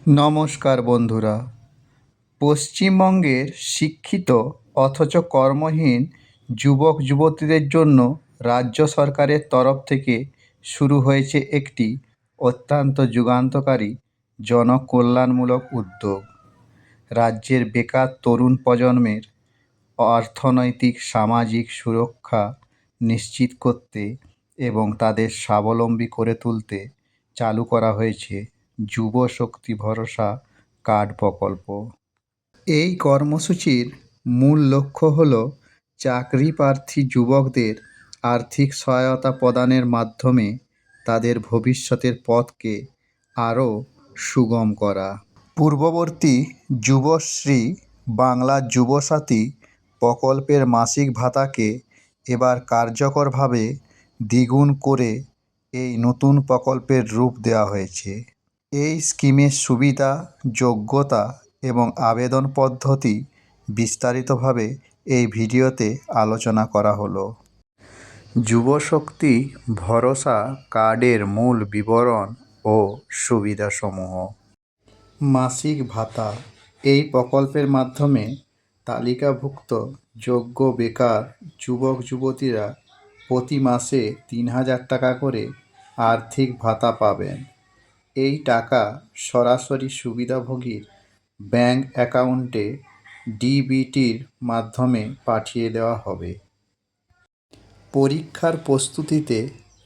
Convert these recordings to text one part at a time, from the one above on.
নমস্কার বন্ধুরা। পশ্চিমবঙ্গের শিক্ষিত অথচ কর্মহীন যুবক যুবতীদের জন্য রাজ্য সরকারের তরফ থেকে শুরু হয়েছে একটি অত্যন্ত যুগান্তকারী জনকল্যাণমূলক উদ্যোগ। রাজ্যের বেকার তরুণ প্রজন্মের অর্থনৈতিক সামাজিক সুরক্ষা নিশ্চিত করতে এবং তাদের স্বাবলম্বী করে তুলতে চালু করা হয়েছে যুব শক্তি ভরসা কার্ড প্রকল্প। এই কর্মসূচির মূল লক্ষ্য হল চাকরি প্রার্থী যুবকদের আর্থিক সহায়তা প্রদানের মাধ্যমে তাদের ভবিষ্যতের পথকে আরও সুগম করা। পূর্ববর্তী যুবশ্রী বাংলা যুবসাথী প্রকল্পের মাসিক ভাতাকে এবার কার্যকরভাবে দ্বিগুণ করে এই নতুন প্রকল্পের রূপ দেওয়া হয়েছে। এই স্কিমের সুবিধা, যোগ্যতা এবং আবেদন পদ্ধতি বিস্তারিতভাবে এই ভিডিওতে আলোচনা করা হলো। যুবশক্তি ভরসা কার্ডের মূল বিবরণ ও সুবিধাসমূহ। মাসিক ভাতা। এই প্রকল্পের মাধ্যমে তালিকাভুক্ত যোগ্য বেকার যুবক যুবতীরা প্রতি মাসে ৩,০০০ টাকা করে আর্থিক ভাতা পাবেন। এই টাকা সরাসরি সুবিধাভোগীর ব্যাংক অ্যাকাউন্টে ডিবিটির মাধ্যমে পাঠিয়ে দেওয়া হবে। পরীক্ষার প্রস্তুতিতে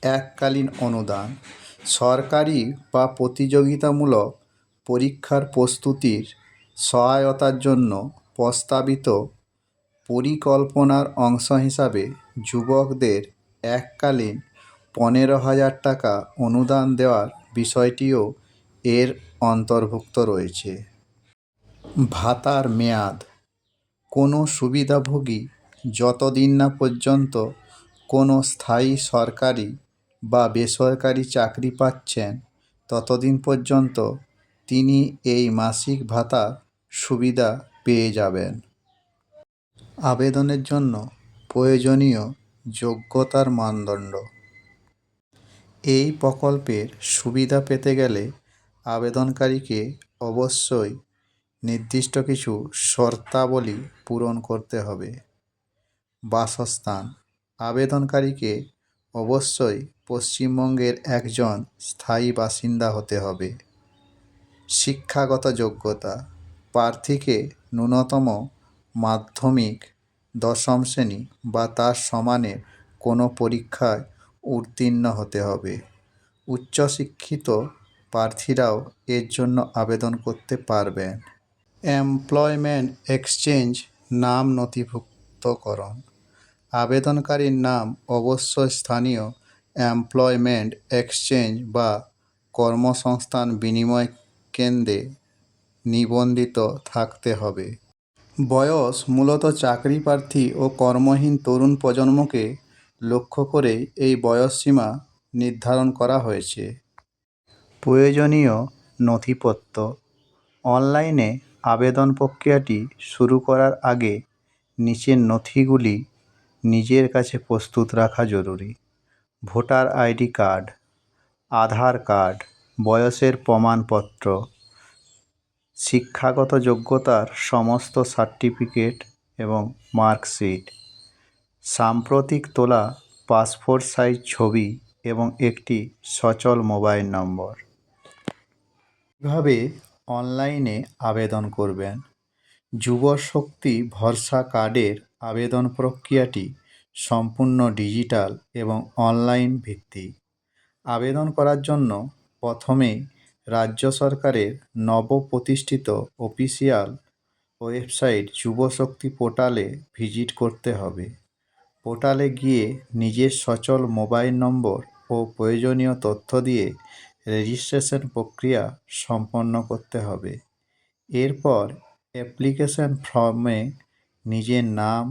এককালীন অনুদান। সরকারি বা প্রতিযোগিতামূলক পরীক্ষার প্রস্তুতির সহায়তার জন্য প্রস্তাবিত পরিকল্পনার অংশ হিসাবে যুবকদের এককালীন ১৫,০০০ টাকা অনুদান দেওয়ার বিষয়টিও এর অন্তর্ভুক্ত রয়েছে। ভাতার মেয়াদ। কোনো সুবিধাভোগী যতদিন না পর্যন্ত কোনো স্থায়ী সরকারি বা বেসরকারি চাকরি পাচ্ছেন ততদিন পর্যন্ত তিনি এই মাসিক ভাতার সুবিধা পেয়ে যাবেন। আবেদনের জন্য প্রয়োজনীয় যোগ্যতার মানদণ্ড। এই প্রকল্পের সুবিধা পেতে গেলে আবেদনকারীকে অবশ্যই নির্দিষ্ট কিছু শর্তাবলী পূরণ করতে হবে। বাসস্থান। আবেদনকারীকে অবশ্যই পশ্চিমবঙ্গের একজন স্থায়ী বাসিন্দা হতে হবে। শিক্ষাগত যোগ্যতা। প্রার্থীকে ন্যূনতম মাধ্যমিক, দশম শ্রেণী বা তার সমানের কোনো পরীক্ষায় উত্তীর্ণ হতে হবে। উচ্চশিক্ষিত প্রার্থীরাও এর জন্য আবেদন করতে পারবেন। এমপ্লয়মেন্ট এক্সচেঞ্জ নাম নথিভুক্তকরণ। আবেদনকারীর নাম অবশ্যই স্থানীয় এমপ্লয়মেন্ট এক্সচেঞ্জ বা কর্মসংস্থান বিনিময় কেন্দ্রে নিবন্ধিত থাকতে হবে। বয়স। মূলত চাকরি প্রার্থী ও কর্মহীন তরুণ প্রজন্মকে লক্ষ্য করেই এই বয়সসীমা নির্ধারণ করা হয়েছে। প্রয়োজনীয় নথিপত্র। অনলাইনে আবেদন প্রক্রিয়াটি শুরু করার আগে নিচের নথিগুলি নিজের কাছে প্রস্তুত রাখা জরুরি। ভোটার আইডি কার্ড, আধার কার্ড, বয়সের প্রমাণপত্র, শিক্ষাগত যোগ্যতার সমস্ত সার্টিফিকেট এবং মার্কশিট, সাম্প্রতিক তোলা পাসপোর্ট সাইজ ছবি এবং একটি সচল মোবাইল নম্বর। কীভাবে অনলাইনে আবেদন করবেন? যুবশক্তি ভরসা কার্ডের আবেদন প্রক্রিয়াটি সম্পূর্ণ ডিজিটাল এবং অনলাইন ভিত্তিক। আবেদন করার জন্য প্রথমেই রাজ্য সরকারের নবপ্রতিষ্ঠিত অফিসিয়াল ওয়েবসাইট যুবশক্তি পোর্টালে ভিজিট করতে হবে। পোর্টালে গিয়ে নিজের সচল মোবাইল নম্বর ও প্রয়োজনীয় তথ্য দিয়ে রেজিস্ট্রেশন প্রক্রিয়া সম্পন্ন করতে হবে। এরপর অ্যাপ্লিকেশন ফর্মে নিজের নাম,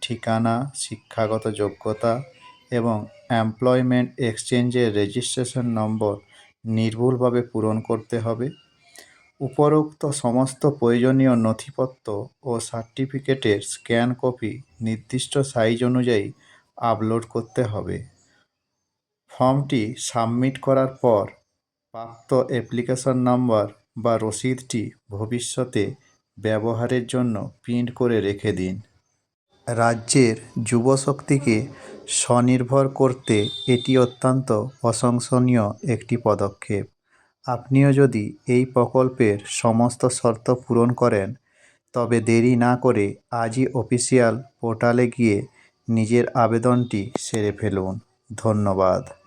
ঠিকানা, শিক্ষাগত যোগ্যতা এবং এমপ্লয়মেন্ট এক্সচেঞ্জের রেজিস্ট্রেশন নম্বর নির্ভুলভাবে পূরণ করতে হবে। উপরোক্ত সমস্ত প্রয়োজনীয় নথিপত্র ও সার্টিফিকেটের স্ক্যান কপি নির্দিষ্ট সাইজ অনুযায়ী আপলোড করতে হবে। ফর্মটি সাবমিট করার পর প্রাপ্ত অ্যাপ্লিকেশন নম্বর বা রসিদটি ভবিষ্যতে ব্যবহারের জন্য প্রিন্ট করে রেখে দিন। রাজ্যের যুবশক্তিকে স্বনির্ভর করতে এটি অত্যন্ত প্রশংসনীয় একটি পদক্ষেপ। আপনিও যদি এই প্রকল্পের সমস্ত শর্ত পূরণ করেন, তবে দেরি না করে আজই অফিসিয়াল পোর্টালে গিয়ে নিজের আবেদনটি সেরে ফেলুন। ধন্যবাদ।